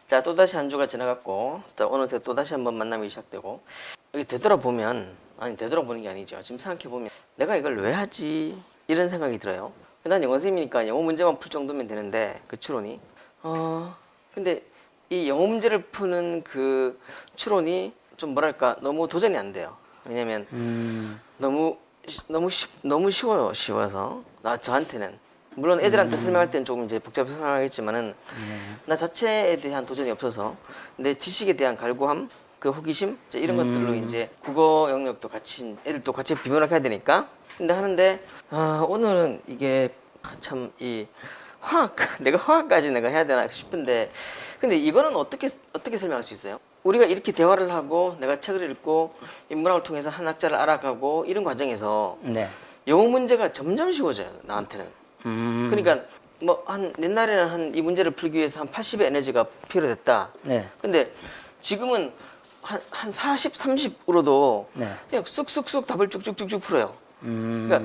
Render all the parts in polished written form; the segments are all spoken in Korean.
자, 또다시 한 주가 지나갔고, 자, 어느새 또다시 한번 만남이 시작되고, 여기 되돌아보면, 아니, 되돌아보는 게 아니죠. 지금 생각해보면, 내가 이걸 왜 하지? 이런 생각이 들어요. 난 영어 선생님이니까 영어 문제만 풀 정도면 되는데, 그 추론이. 근데 이 영어 문제를 푸는 그 추론이 좀 뭐랄까, 너무 도전이 안 돼요. 왜냐면, 너무 쉬워요. 쉬워서. 저한테는. 물론 애들한테 설명할 때는 조금 이제 복잡히 설명하겠지만은 나 자체에 대한 도전이 없어서 내 지식에 대한 갈구함, 그 호기심 이런 것들로 이제 국어 영역도 같이 애들도 같이 비교를 해야 되니까 근데 하는데 오늘은 이게 참 이 화학 내가 화학까지 내가 해야 되나 싶은데 근데 이거는 어떻게 설명할 수 있어요? 우리가 이렇게 대화를 하고 내가 책을 읽고 인문학을 통해서 한 학자를 알아가고 이런 과정에서 네. 영어 문제가 점점 쉬워져요 나한테는. 그러니까 뭐 한 옛날에는 한 이 문제를 풀기 위해서 한 80의 에너지가 필요했다. 네. 근데 지금은 한 40, 30으로도 네. 그냥 쑥쑥쑥 답을 쭉쭉쭉쭉 풀어요. 그러니까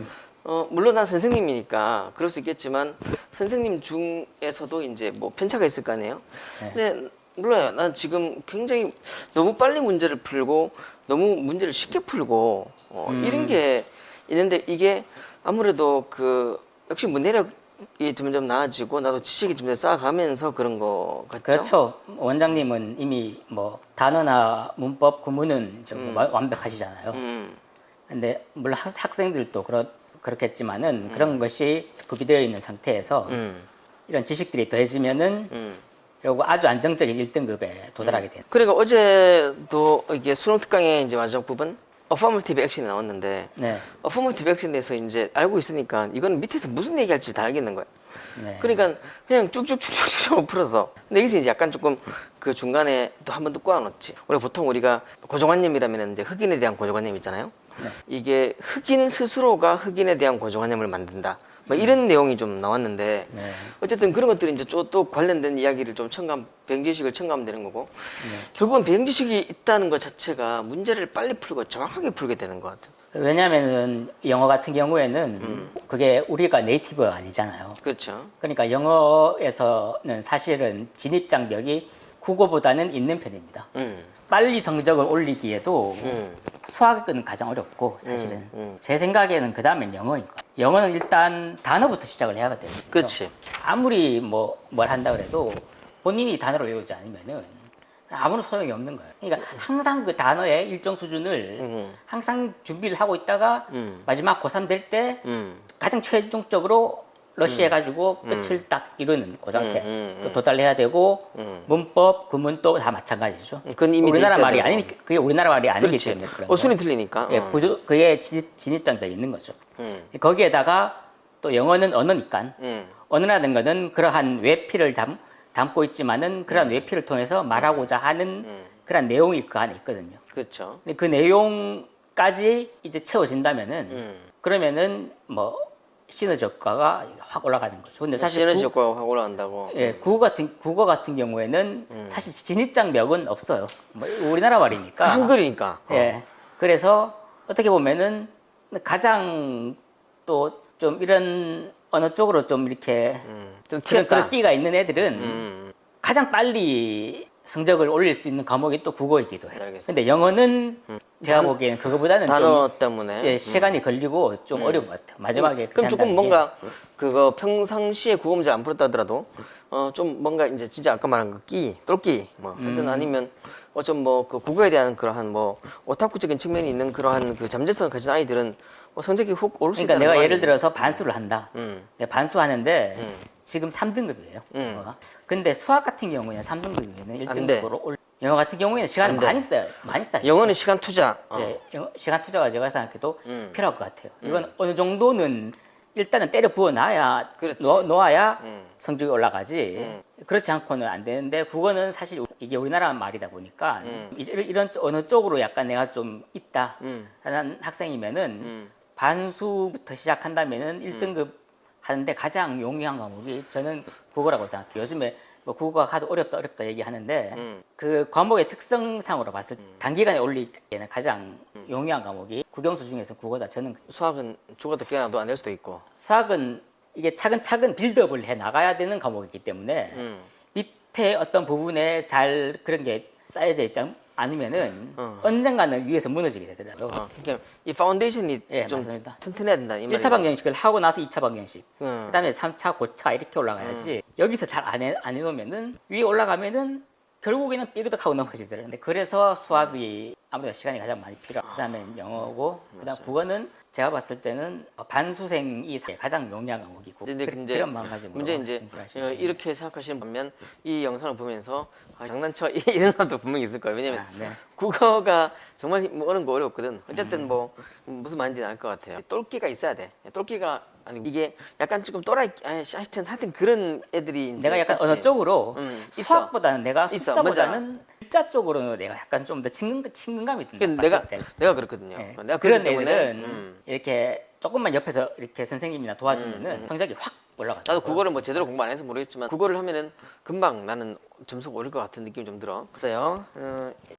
물론 난 선생님이니까 그럴 수 있겠지만 선생님 중에서도 이제 뭐 편차가 있을 거 아니에요. 네. 근데 몰라요. 난 지금 굉장히 너무 빨리 문제를 풀고 너무 문제를 쉽게 풀고 이런 게 있는데 이게 아무래도 그 역시 문해력이 점점 나아지고 나도 지식이 점점 쌓아가면서 그런 거 같죠? 그렇죠. 원장님은 이미 뭐 단어나 문법, 구문은 좀 완벽하시잖아요. 근데 물론 학생들도 그렇겠지만은 그런 것이 구비되어 있는 상태에서 이런 지식들이 더해지면은 결국 아주 안정적인 1등급에 도달하게 돼요. 그러니까 어제도 이게 수능 특강의 이제 마지막 부분 어퍼머티브 액션이 나왔는데 네. 어퍼머티브 액션에 대해서 이제 알고 있으니까 이거는 밑에서 무슨 얘기할지 다 알겠는 거예요. 네. 그러니까 그냥 쭉쭉쭉쭉 풀어서 근데 여기서 이제 약간 조금 그 중간에 또 한 번 더 꼬아놓지. 우리가 고정관념이라면 이제 흑인에 대한 고정관념 있잖아요. 네. 이게 흑인 스스로가 흑인에 대한 고정관념을 만든다. 뭐 이런 내용이 좀 나왔는데 네. 어쨌든 그런 것들이 이제 또 관련된 이야기를 좀 배경지식을 첨가하면 되는 거고 결국은 배경지식이 있다는 것 자체가 문제를 빨리 풀고 정확하게 풀게 되는 것 같아요. 왜냐하면은 영어 같은 경우에는 그게 우리가 네이티브가 아니잖아요. 그렇죠. 그러니까 영어에서는 사실은 진입 장벽이 국어보다는 있는 편입니다. 빨리 성적을 올리기에도 수학은 가장 어렵고 사실은 제 생각에는 그 다음엔 영어인 거예요. 영어는 일단 단어부터 시작을 해야 되거든요. 그렇지. 아무리 뭘 한다 그래도 본인이 단어를 외우지 않으면은 아무런 소용이 없는 거예요. 그러니까 항상 그 단어의 일정 수준을 항상 준비를 하고 있다가 마지막 고3 될 때 가장 최종적으로 러시해가지고 끝을 딱 이루는 그 상태 도달해야 되고 문법, 구문도 다 마찬가지죠. 그건 이미 우리나라 돼 있어야 말이 되고. 아니니까 그게 우리나라 말이 아니기 그렇지. 때문에 그런 거예요. 순위 틀리니까. 예, 그게 진입장벽이 있는 거죠. 거기에다가 또 영어는 언어니까 언어라는 거는 그러한 외피를 담고 있지만은 그러한 외피를 통해서 말하고자 하는 그런 내용이 그 안에 있거든요. 그렇죠. 근데 그 내용까지 이제 채워진다면은 그러면은 뭐 시너지 효과가 확 올라가는 거죠. 근데 사실 시너지 효과가 확 올라간다고. 예, 국어 같은 경우에는 사실 진입장벽은 없어요. 뭐 우리나라 말이니까. 한글이니까. 예. 그래서 어떻게 보면은 가장 또 좀 이런 어느 쪽으로 좀 이렇게 좀 그런 튀었다. 끼가 있는 애들은 가장 빨리 성적을 올릴 수 있는 과목이 또 국어이기도 해요. 알겠습니다. 근데 영어는 제가 보기에는 그거보다는 단어 좀 때문에. 예, 시간이 걸리고 좀 어려운 것 같아요. 마지막에 그럼 조금 한다는 게. 뭔가 그거 평상시에 국어 문제 안 풀었다 하더라도 좀 뭔가 이제 진짜 아까 말한 그 똘끼 뭐 하여튼 아니면 좀 뭐 그 국어에 대한 그러한 뭐 오타쿠적인 측면이 있는 그러한 그 잠재성을 가진 아이들은 뭐 성적이 훅 오를 수 그러니까 있다는 내가 거 예를 아니에요? 들어서 반수를 한다. 내가 반수하는데 지금 3등급이에요. 영어가. 근데 수학 같은 경우에는 3등급이면 안 돼. 1등급으로 올. 영어 같은 경우에는 시간을 안 돼. 많이 써요. 많이 써요. 영어는 시간 투자. 예, 시간 투자가 제가 생각해도 필요할 것 같아요. 이건 어느 정도는 일단은 때려 부어 놔야 그렇지. 놓아야 성적이 올라가지. 그렇지 않고는 안 되는데 국어는 사실 이게 우리나라 말이다 보니까 이런 어느 쪽으로 약간 내가 좀 있다 하는 학생이면은 반수부터 시작한다면은 1등급 하는데 가장 용이한 과목이 저는 국어라고 생각해요. 요즘에 뭐 국어가 하도 어렵다 얘기하는데 그 과목의 특성상으로 봤을 때 단기간에 올리기에는 가장 용이한 과목이 국영수 중에서 국어다. 저는 수학은 죽어도 깨어나도 안 될 수도 있고. 수학은 이게 차근차근 빌드업을 해 나가야 되는 과목이기 때문에 밑에 어떤 부분에 잘 그런 게 쌓여져 있지 않으면은 언젠가는 위에서 무너지게 되더라고요. 그러니까 이 파운데이션이 예, 좀 맞습니다. 튼튼해야 된다 이 1차 말이에요. 방정식을 하고 나서 2차 방정식, 음. 그다음에 3차 고차 이렇게 올라가야지. 여기서 잘 안 해놓으면은 위에 올라가면은 결국에는 삐그덕하고 넘어지더라고요. 근데 그래서 수학이 아무래도 시간이 가장 많이 필요하고, 그다음에 영어고, 그다음 국어는 제가 봤을 때는 반수생이 가장 용이한 과목이고, 근데 그런 마음가짐으로 문제 이제 공부하시면 돼요. 이렇게 생각하시는 반면 이 영상을 보면서 장난쳐 이런 사람도 분명히 있을 거예요. 왜냐면 네. 국어가 정말 뭐 어려운 거 어렵거든. 어쨌든 뭐 무슨 말인지 알 것 같아요. 똘끼가 있어야 돼. 똘끼가 아니 이게 약간 조금 또라이 하여튼 그런 애들이 이제 내가 약간 있지. 어느 쪽으로 있어. 수학보다는 내가 있어. 숫자보다는 글자 쪽으로 내가 약간 좀 더 친근감이 든다. 그러니까 봤을 때. 내가 그렇거든요. 예. 내가 그런 그렇기 때문에 애들은 이렇게 조금만 옆에서 이렇게 선생님이나 도와주면은 성적이 확 올라가죠. 나도 국어를 뭐 제대로 공부 안 해서 모르겠지만 국어를 하면은 금방 나는 점수가 오를 것 같은 느낌이 좀 들어. 그래요.